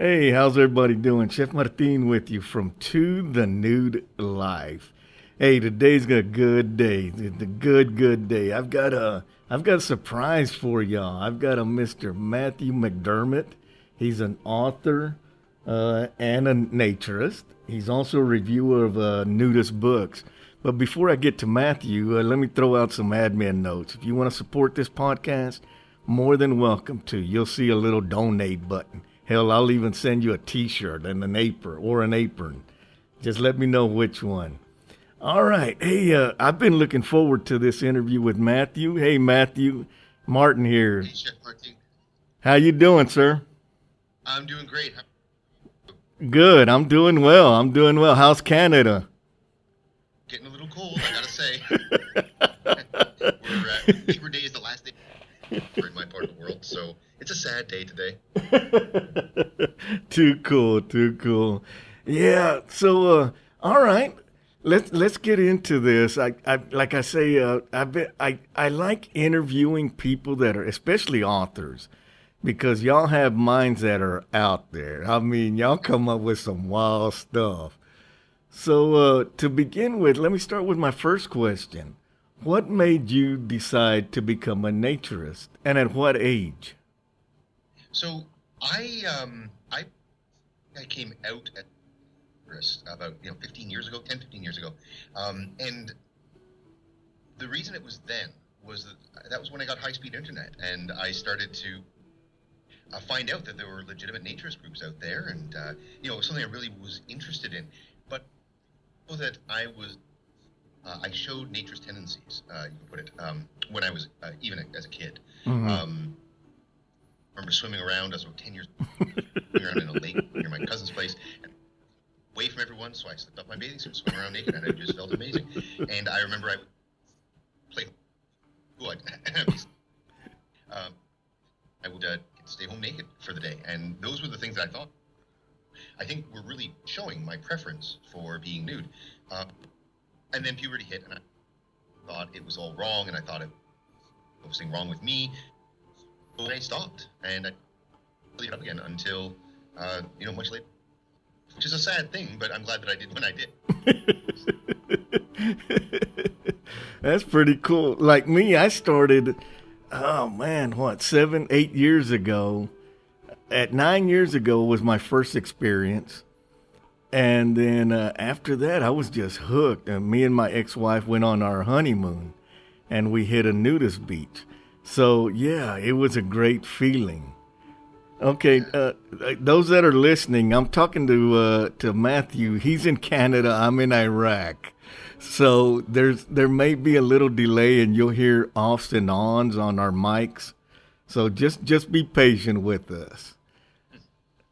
Hey, how's everybody doing? Chef Martin with you from To the Nude Life. Hey, today's a good day. It's a good day. I've got a surprise for y'all. I've got a Mr. Matthew McDermott. He's an author and a naturist. He's also a reviewer of nudist books. But before I get to Matthew, let me throw out some admin notes. If you want to support this podcast, more than welcome to. You'll see a little donate button. Hell, I'll even send you a t-shirt and an apron. Just let me know which one. All right. Hey, I've been looking forward to this interview with Matthew. Hey, Matthew. Martin here. Hey, Chef Martin. How you doing, sir? I'm doing great. Good. I'm doing well. How's Canada? Getting a little cold, I gotta say. Labor Day is the last day in my part of the world, so it's a sad day today. Too cool. Yeah. So, all right. Let's get into this. I like I say, I like interviewing people that are, especially authors, because y'all have minds that are out there. I mean, y'all come up with some wild stuff. So, to begin with, let me start with my first question. What made you decide to become a naturist, and at what age? So I came out at about 15 years ago, 10, 15 years ago, and the reason it was then was that was when I got high-speed internet, and I started to find out that there were legitimate naturist groups out there, and it was something I really was interested in, but that I showed naturist tendencies, you can put it, when I was even as a kid. Mm-hmm. I remember swimming around. I was about 10 years swimming around in a lake near my cousin's place, and away from everyone. So I slipped up my bathing suit, swam around naked, and it just felt amazing. And I remember I would play. I would stay home naked for the day, and those were the things that I think were really showing my preference for being nude. And then puberty hit, and I thought it was all wrong, and I thought it was something wrong with me. So I stopped, and I played it up again until, much later, which is a sad thing, but I'm glad that I did when I did. That's pretty cool. Like me, I started, 7, 8 years ago. At 9 years ago was my first experience. And then after that, I was just hooked. And me and my ex-wife went on our honeymoon, and we hit a nudist beach. So, yeah, it was a great feeling. Okay, those that are listening, I'm talking to Matthew. He's in Canada. I'm in Iraq. So there may be a little delay, and you'll hear offs and ons on our mics. So just be patient with us.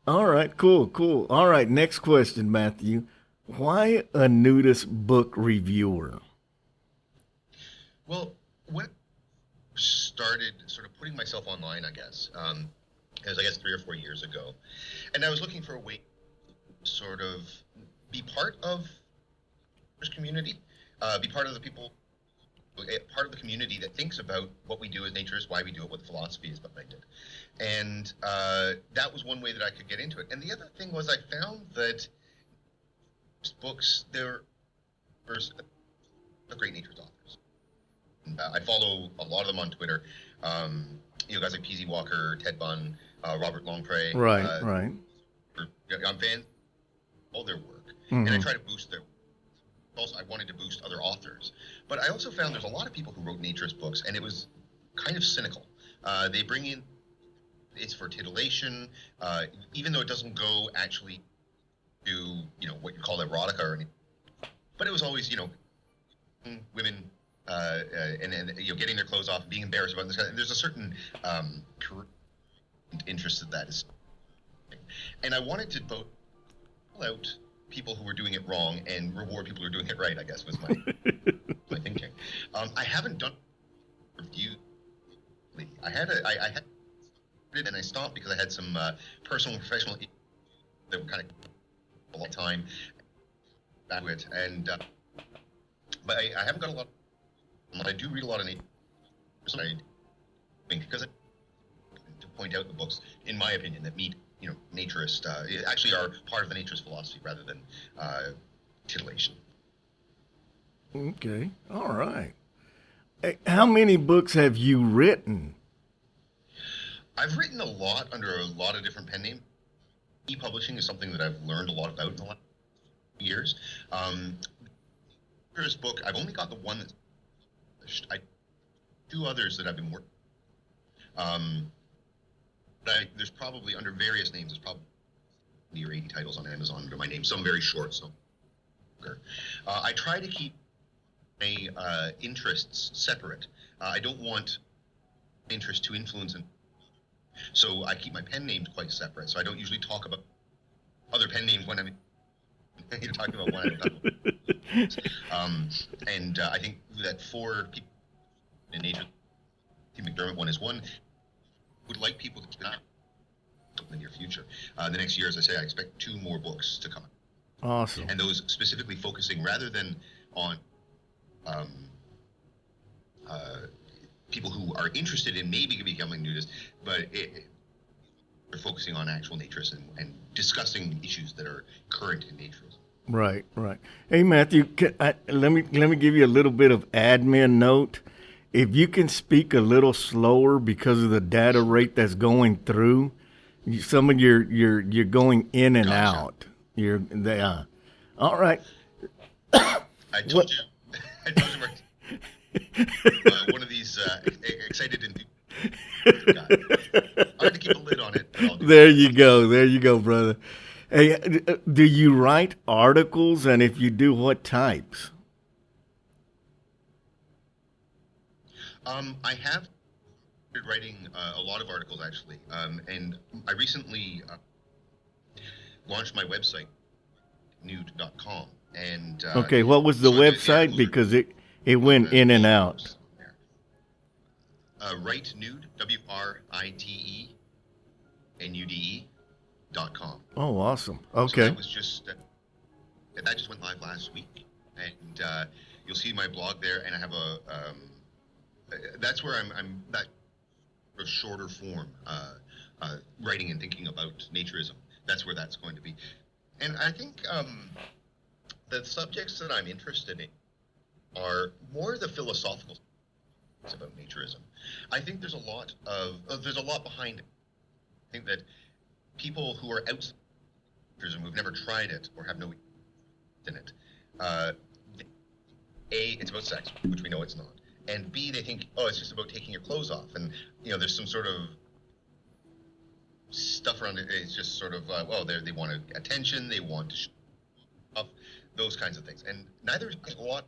All right, cool. All right, next question, Matthew. Why a nudist book reviewer? Well, when I started sort of putting myself online, I guess, it was 3 or 4 years ago, and I was looking for a way to sort of be part of this community, be part of the people, part of the community that thinks about what we do as naturists, why we do it, what the philosophy is behind it. And that was one way that I could get into it. And the other thing was I found that books, there were great naturist authors. And, I follow a lot of them on Twitter. Guys like PZ Walker, Ted Bunn, Robert Longpre. Right. I'm fans of all their work. Mm-hmm. And I try to boost their. Also, I wanted to boost other authors. But I also found there's a lot of people who wrote naturist books, and it was kind of cynical. They bring in, it's for titillation, even though it doesn't go actually to, what you call erotica or anything. But it was always, women, and getting their clothes off, being embarrassed about this. And there's a certain interest that is. And I wanted to both pull out people who were doing it wrong and reward people who are doing it right, I guess, was my thinking. I haven't done review. I had it, and I stopped because I had some personal and professional that were kind of a lot of time back to it, and but I haven't got a lot. I do read a lot of nature because to point out the books, in my opinion, that meet naturist, actually are part of the naturist philosophy rather than titillation. Okay. All right. Hey, how many books have you written? I've written a lot under a lot of different pen names. E-publishing is something that I've learned a lot about in the last years. First book, I've only got the one that's published. Two others that I've been working. There's probably under various names. There's probably near 80 titles on Amazon under my name. Some very short, some longer. I try to keep my interests separate. I don't want interest to influence, so I keep my pen names quite separate. So I don't usually talk about other pen names when I'm talking about one. And I think that for people in nature, the McDermott one is one. Would like people to keep an eye in the near future. The next year, as I say, I expect 2 more books to come. Awesome. And those specifically focusing rather than on people who are interested in maybe becoming nudists, but they're focusing on actual naturists and discussing issues that are current in naturism. Right, right. Hey, Matthew, let me give you a little bit of admin note. If you can speak a little slower because of the data rate that's going through, some of you're going in and Gotcha. out. All right. I told you, one of these excited and hard to keep a lid on it. But I'll do There you go. There you go, brother. Hey, do you write articles? And if you do, what types? I have started writing a lot of articles, actually, and I recently launched my website, nude.com. And Okay, what was the website? Because it went in and out. Write Nude, WRITENUDE.com. Oh, awesome. So Okay. that was just that just went live last week, and you'll see my blog there, and I have that's where I'm that shorter form writing and thinking about naturism. That's where that's going to be, and I think the subjects that I'm interested in are more the philosophical about naturism. I think there's a lot behind it. I think that people who are outside naturism, who've never tried it or have no interest in it, it's about sex, which we know it's not. And B, they think, it's just about taking your clothes off. And, there's some sort of stuff around it. It's just sort of, they want attention, they want to show off, those kinds of things. And neither is a lot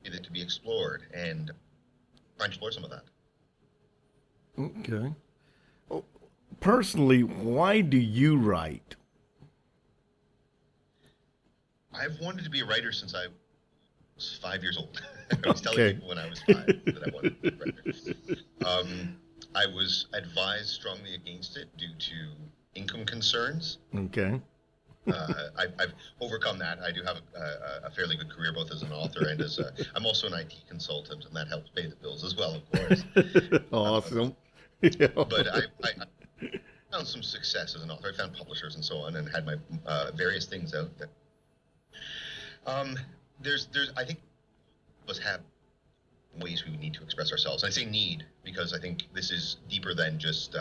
to be explored, and try and explore some of that. Okay. Well, personally, why do you write? I've wanted to be a writer since I was 5 years old. I was telling Okay. people when I was 5 that I wanted to be a writer. I was advised strongly against it due to income concerns. Okay. I've overcome that. I do have a fairly good career, both as an author and as I'm also an IT consultant, and that helps pay the bills as well, of course. Awesome. Yeah. But I found some success as an author. I found publishers and so on, and had my various things out there. I think us have ways we need to express ourselves. And I say need because I think this is deeper than just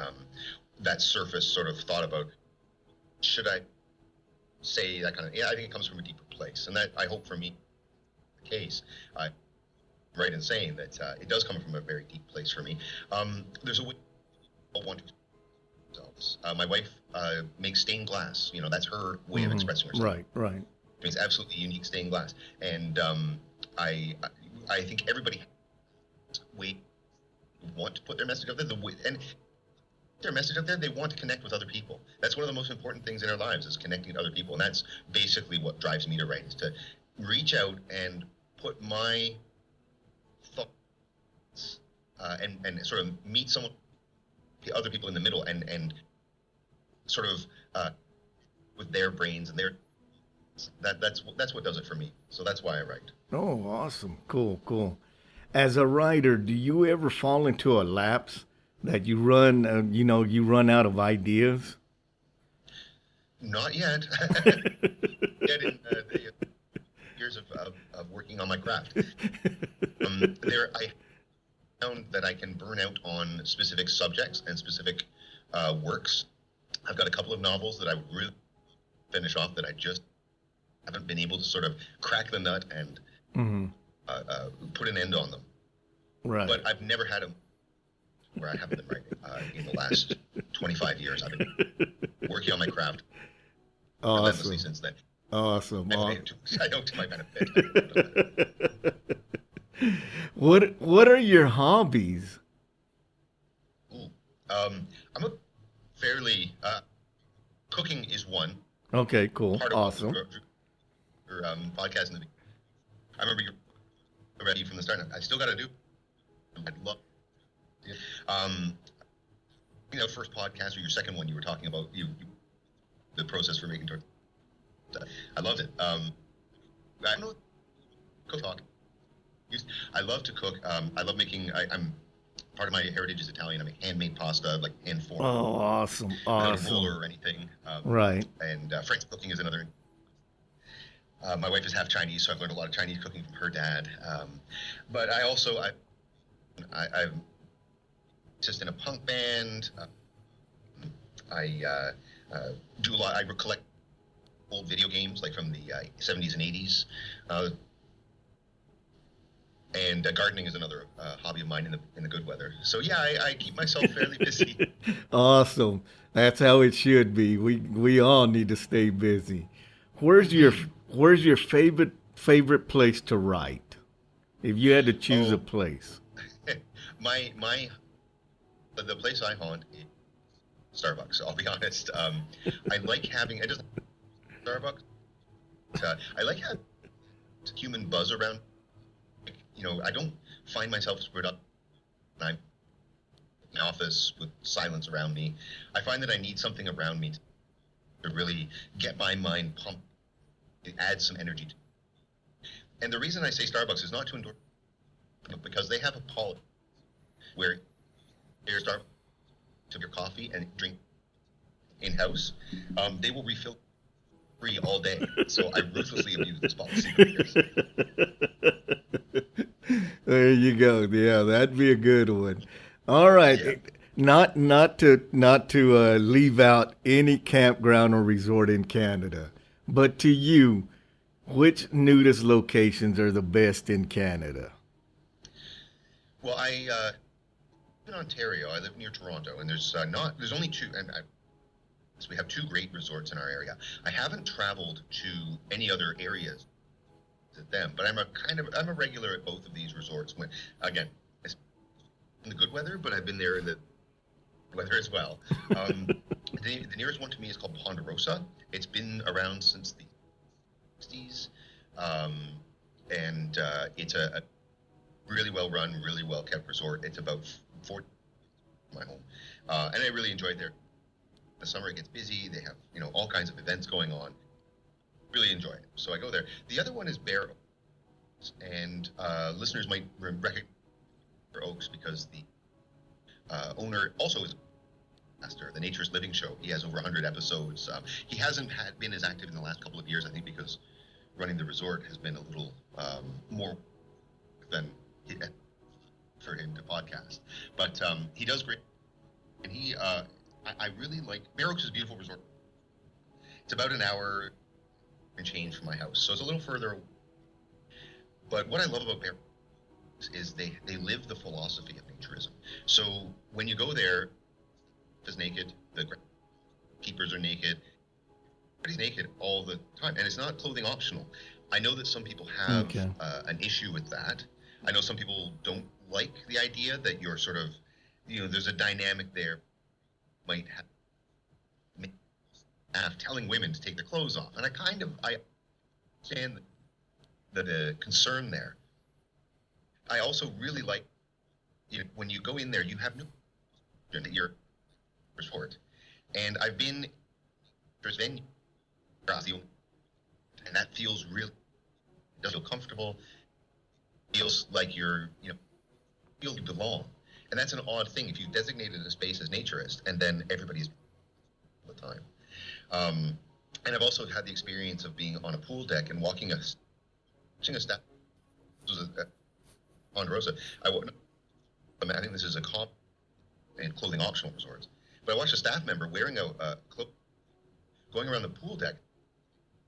that surface sort of thought about should I say that kind of. Yeah, I think it comes from a deeper place, and that I hope for me the case. Right in saying that it does come from a very deep place for me. There's a way people want to express themselves. My wife makes stained glass. That's her way of expressing herself. Right, right. It's absolutely unique stained glass, and I think everybody has a way want to put their message out there. And their message out there, they want to connect with other people. That's one of the most important things in our lives is connecting to other people, and that's basically what drives me to write, is to reach out and put my thoughts and sort of meet other people in the middle, and sort of with their brains and their. That's what does it for me. So that's why I write. Oh, awesome. Cool, cool. As a writer, do you ever fall into a lapse that you run out of ideas? Not yet. Yet in the years of working on my craft. I found that I can burn out on specific subjects and specific works. I've got a couple of novels that I would really finish off that I just haven't been able to sort of crack the nut and put an end on them. Right. But I've never had them where I haven't been writing. In the last 25 years, I've been working on my craft relentlessly since then. Awesome. I know to my benefit. What are your hobbies? I'm a fairly cooking is one. Okay, cool. Part of Awesome. Your podcast. I remember you already from the start. I still got to do. I'd love. First podcast or your second one, you were talking about the process for making tortillas. I loved it. I don't know. Cook talk. I love to cook. I love making. I'm part of my heritage is Italian. I make handmade pasta, like hand formed. Oh, awesome! Without a roller or anything. Right. And French cooking is another. My wife is half Chinese, so I've learned a lot of Chinese cooking from her dad. But I also I'm just in a punk band. I do a lot. I collect old video games, like from the 70s and 80s. And gardening is another hobby of mine in the good weather. So yeah, I keep myself fairly busy. Awesome. That's how it should be. We all need to stay busy. Where's your favorite place to write? If you had to choose a place. The place I haunt is Starbucks. I'll be honest. I like having Starbucks. I like having human buzz around. I don't find myself screwed up when I'm in the office with silence around me. I find that I need something around me to really get my mind pumped, to add some energy to it. And the reason I say Starbucks is not to endorse, because they have a policy where there's Starbucks to your coffee and drink in-house. They will refill free all day. So I ruthlessly abuse this policy for years. There you go. Yeah, that'd be a good one. All right. Yeah. Not to leave out any campground or resort in Canada, but to you, which nudist locations are the best in Canada? Well, I live in Ontario. I live near Toronto, and there's only two, and so we have two great resorts in our area. I haven't traveled to any other areas at them, but I'm a regular at both of these resorts. When again, it's in the good weather, but I've been there in the weather as well. The nearest one to me is called Ponderosa. It's been around since the 60s, and it's a really well run, really well kept resort. It's about 4 my home, and I really enjoyed there. The summer it gets busy. They have all kinds of events going on. Really enjoy it. So I go there. The other one is BareitALLWed, and listeners might recognize Oaks because the owner also is a master, the Nature's Living Show. He has over 100 episodes. He hasn't been as active in the last couple of years, I think, because running the resort has been a little more than for him to podcast. But he does great, and I really like BareitALLWed is a beautiful resort. It's about an hour and change from my house, so it's a little further away. But what I love about BareitALLWed is they live the philosophy of naturism. So when you go there, it's naked, the keepers are naked, everybody's naked all the time, and it's not clothing optional. I know that some people have an issue with that. I know some people don't like the idea that you're sort of, there's a dynamic there, might have telling women to take their clothes off, and I understand the concern there. I also really like, when you go in there, you have no at your resort, and I've been there's venue, and that feels really does feel comfortable. Feels like you belong, and that's an odd thing if you've designated a space as naturist, and then everybody's all the time. And I've also had the experience of being on a pool deck and watching a staff. This was a Ponderosa. I think this is a comp and clothing optional resorts. But I watched a staff member wearing a cloak going around the pool deck.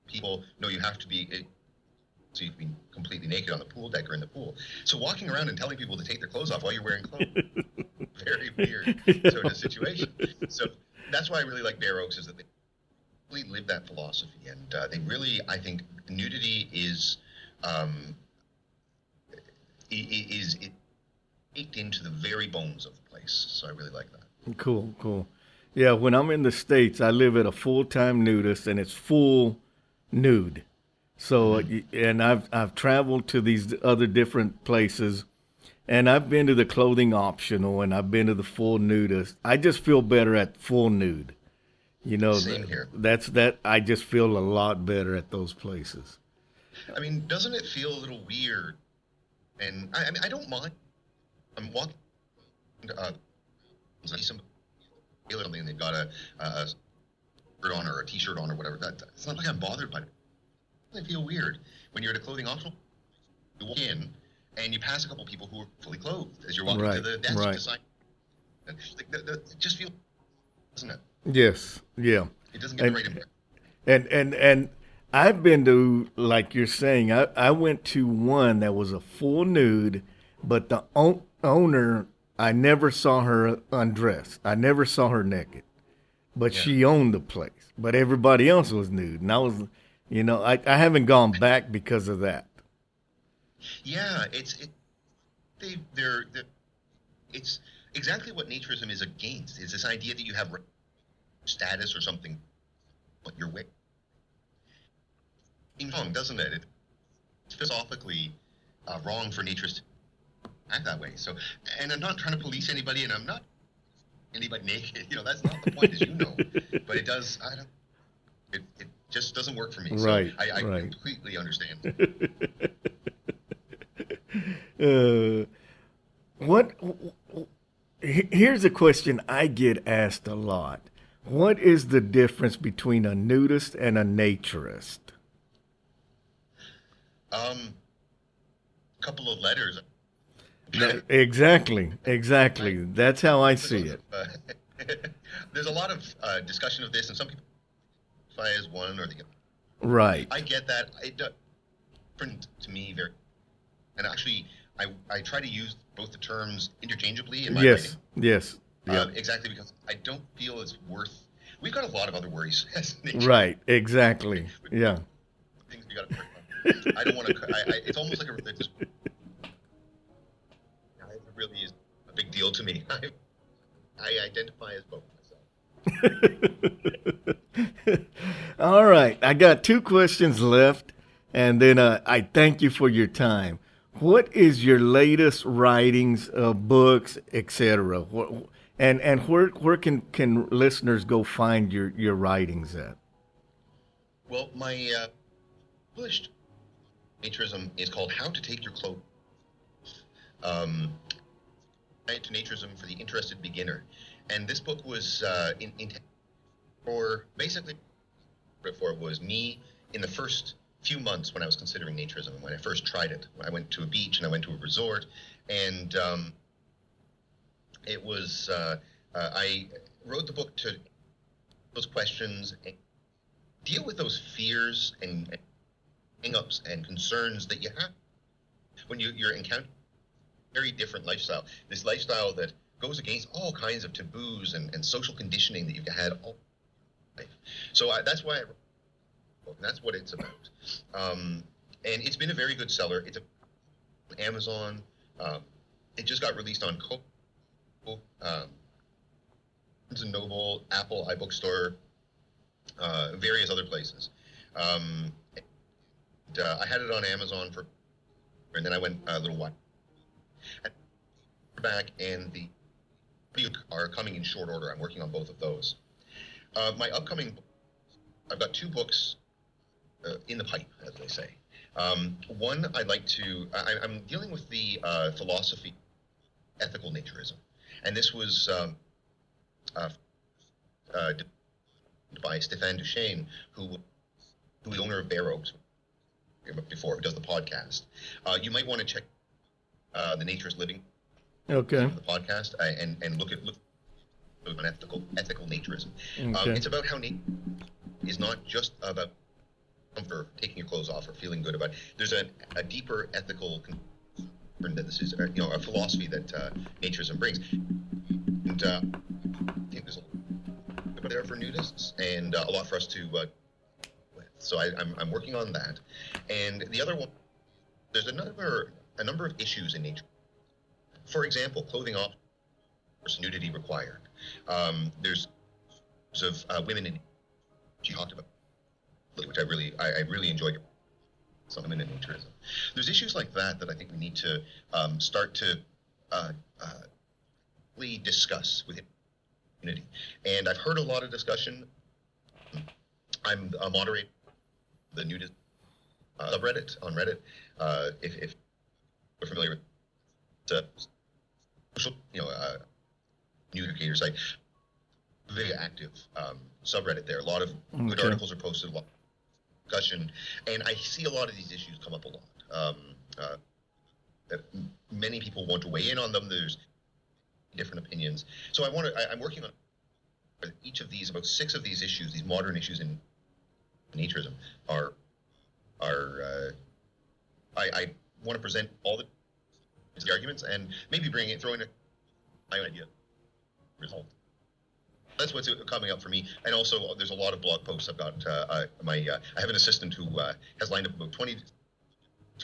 People know you have to be, so you can be completely naked on the pool deck or in the pool. So walking around and telling people to take their clothes off while you're wearing clothes, very weird sort of situation. So that's why I really like Bare Oaks, is that they really live that philosophy, and they really, I think, nudity is baked into the very bones of the place. So I really like that. Cool. Yeah, when I'm in the States, I live at a full-time nudist, and it's full nude. So, and I've traveled to these other different places, and I've been to the clothing optional, and I've been to the full nudist. I just feel better at full nude. You know, Same here. I just feel a lot better at those places. I mean, doesn't it feel a little weird? And I mean, I don't mind. I'm walking, see somebody or something, and they've got a shirt on or a t-shirt on or whatever. It's not like I'm bothered by it. I feel weird when you're at a clothing optional. You walk in and you pass a couple people who are fully clothed as you're walking to the desk to sign. And it just feels, doesn't it? Yes, yeah. It doesn't get the right impression. And I've been to, like you're saying, I went to one that was a full nude, but the owner, I never saw her undressed. I never saw her naked, but she owned the place. But everybody else was nude, and I was, I haven't gone back because of that. Yeah, it's exactly what naturism is against. Is this idea that you have status or something, but you're way wrong, doesn't it? It's philosophically wrong for naturists to act that way. So, and I'm not trying to police anybody, and I'm not anybody naked. That's not the point, as you know. But it does. It just doesn't work for me. Right. So I completely understand. Here's a question I get asked a lot. What is the difference between a nudist and a naturist? Couple of letters. Exactly. That's how I see it. There's a lot of discussion of this, and some people identify as one or the other. Right. I get that. It does different to me very, and actually, I try to use both the terms interchangeably in my writing. Yes. Yeah. Exactly, because I don't feel it's worth. We've got a lot of other worries. Right. Exactly. Yeah. Things we got to. I don't want to. It's almost like it really is a big deal to me. I identify as both myself. All right. I got 2 questions left, and then I thank you for your time. What is your latest writings, books, etc.? And where can listeners go find your writings at? Well, my published naturism is called How to Take Your Clothes. Guide to Naturism for the Interested Beginner. And this book was intended for, basically, for it was me in the first few months when I was considering naturism, when I first tried it. I went to a beach and I went to a resort, and it was, I wrote the book to those questions and deal with those fears and hang-ups and concerns that you have when you're encountering a very different lifestyle. This lifestyle that goes against all kinds of taboos and social conditioning that you've had all life. So that's why I wrote the book, and that's what it's about. And it's been a very good seller. It's on Amazon. It just got released on Kobo, Barnes & Noble, Apple, iBookstore, various other places. I had it on Amazon and then I went a little while back, and the are coming in short order. I'm working on both of those. My upcoming, I've got 2 books in the pipe, as they say. One, I'd like to, I'm dealing with the philosophy, ethical naturism. And this was by Stéphane Duchesne, who is owner of BareitALLWed before, who does the podcast. You might want to check the Naturist Living Okay. the podcast and look at ethical naturism. Okay. It's about how nature is not just about comfort, taking your clothes off or feeling good about it. There's a deeper ethical concern that this is, a philosophy that naturism brings. And I think there's a lot there for nudists and a lot for us to with. So I'm working on that. And the other one, there's a number of issues in nature. For example, clothing off versus nudity required. There's of women in she talked about, which I really enjoyed. Some women in naturism. There's issues like that I think we need to start to discuss with community. And I've heard a lot of discussion. I'm a moderator the nudist subreddit on Reddit. If you're familiar with the social, nude educator site, very active subreddit there. A lot of good articles are posted, a lot of discussion, and I see a lot of these issues come up a lot. Many people want to weigh in on them. There's different opinions. So I'm working on each of these, about 6 of these issues, these modern issues in naturism are I want to present all the arguments and maybe throw in my own idea result. That's what's coming up for me. And also there's a lot of blog posts. I've got I have an assistant who has lined up about 20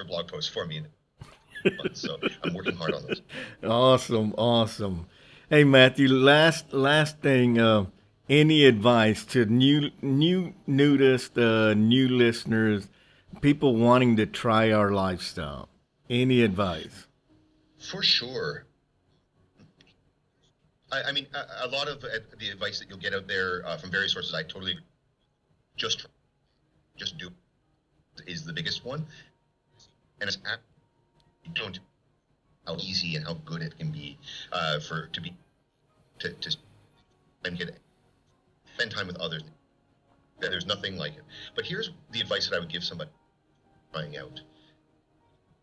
blog posts for me. So I'm working hard on those. Awesome. Hey Matthew, last thing, any advice to new nudists, new listeners, people wanting to try our lifestyle? Any advice? For sure. I mean, a lot of the advice that you'll get out there from various sources, I totally agree. Just do is the biggest one, and it's you don't how easy and how good it can be to spend time with others. There's nothing like it. But here's the advice that I would give somebody trying out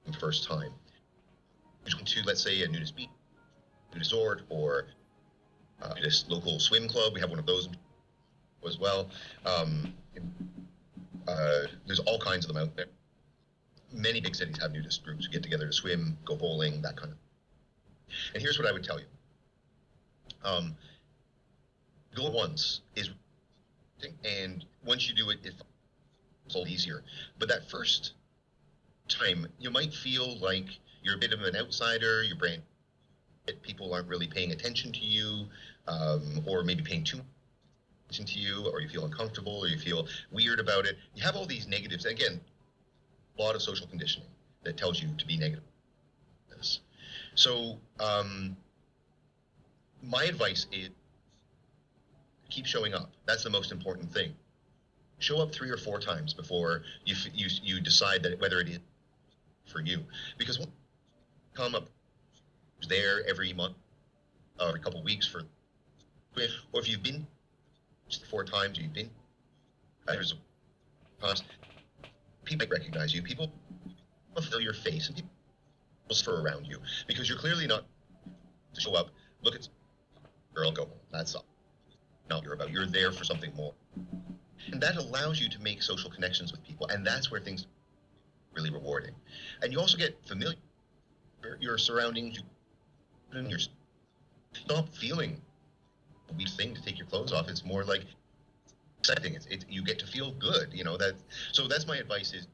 the first time. To, let's say, a nudist beach, nudist resort, or this local swim club. We have one of those as well. There's all kinds of them out there. Many big cities have nudist groups who get together to swim, go bowling, that kind of. And here's what I would tell you. Go once is, and once you do it, it's a lot easier. But that first time, you might feel like you're a bit of an outsider. Your brain, people aren't really paying attention to you, or maybe paying too much attention to you, or you feel uncomfortable, or you feel weird about it. You have all these negatives. Again, a lot of social conditioning that tells you to be negative. So, my advice is keep showing up. That's the most important thing. Show up 3 or 4 times before you decide that whether it is for you. Because when you come up there every month, every couple of weeks or if you've been 4 times, you've been there's a cost. People might recognize you. People will feel your face, and people will for around you because you're clearly not to show up. Look at girl, go home. That's all. Not you're about. You're there for something more, and that allows you to make social connections with people, and that's where things are really rewarding. And you also get familiar with your surroundings. You stop feeling a weird thing to take your clothes off. It's more like exciting. You get to feel good. So that's my advice: is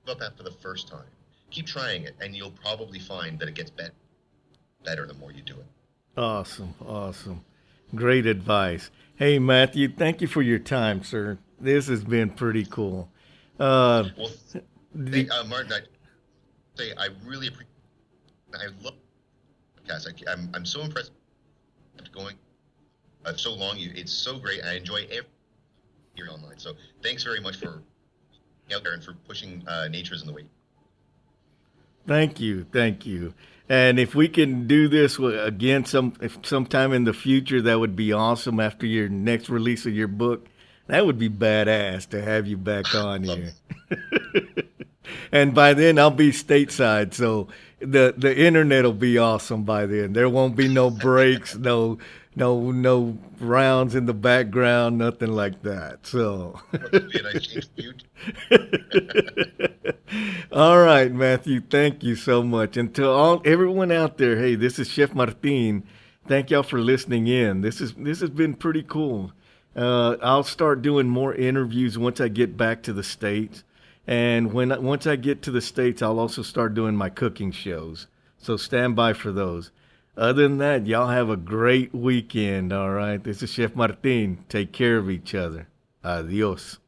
give up after the first time. Keep trying it, and you'll probably find that it gets better the more you do it. Awesome. Great advice. Hey, Matthew, thank you for your time, sir. This has been pretty cool. Martin, I really appreciate it. I love podcasts. I'm so impressed after going so long. It's so great. I enjoy every year online. So thanks very much for being out there and for pushing naturism the way. Thank you. And if we can do this again sometime in the future, that would be awesome after your next release of your book. That would be badass to have you back on here. And by then I'll be stateside, so the internet will be awesome by then. There won't be no breaks, no rounds in the background, nothing like that. So That'd be a nice change for you. all right, Matthew, thank you so much. And to everyone out there, hey, this is Chef Martin. Thank y'all for listening in. This has been pretty cool. I'll start doing more interviews once I get back to the States. And once I get to the States, I'll also start doing my cooking shows. So stand by for those. Other than that, y'all have a great weekend, all right? This is Chef Martin. Take care of each other. Adios.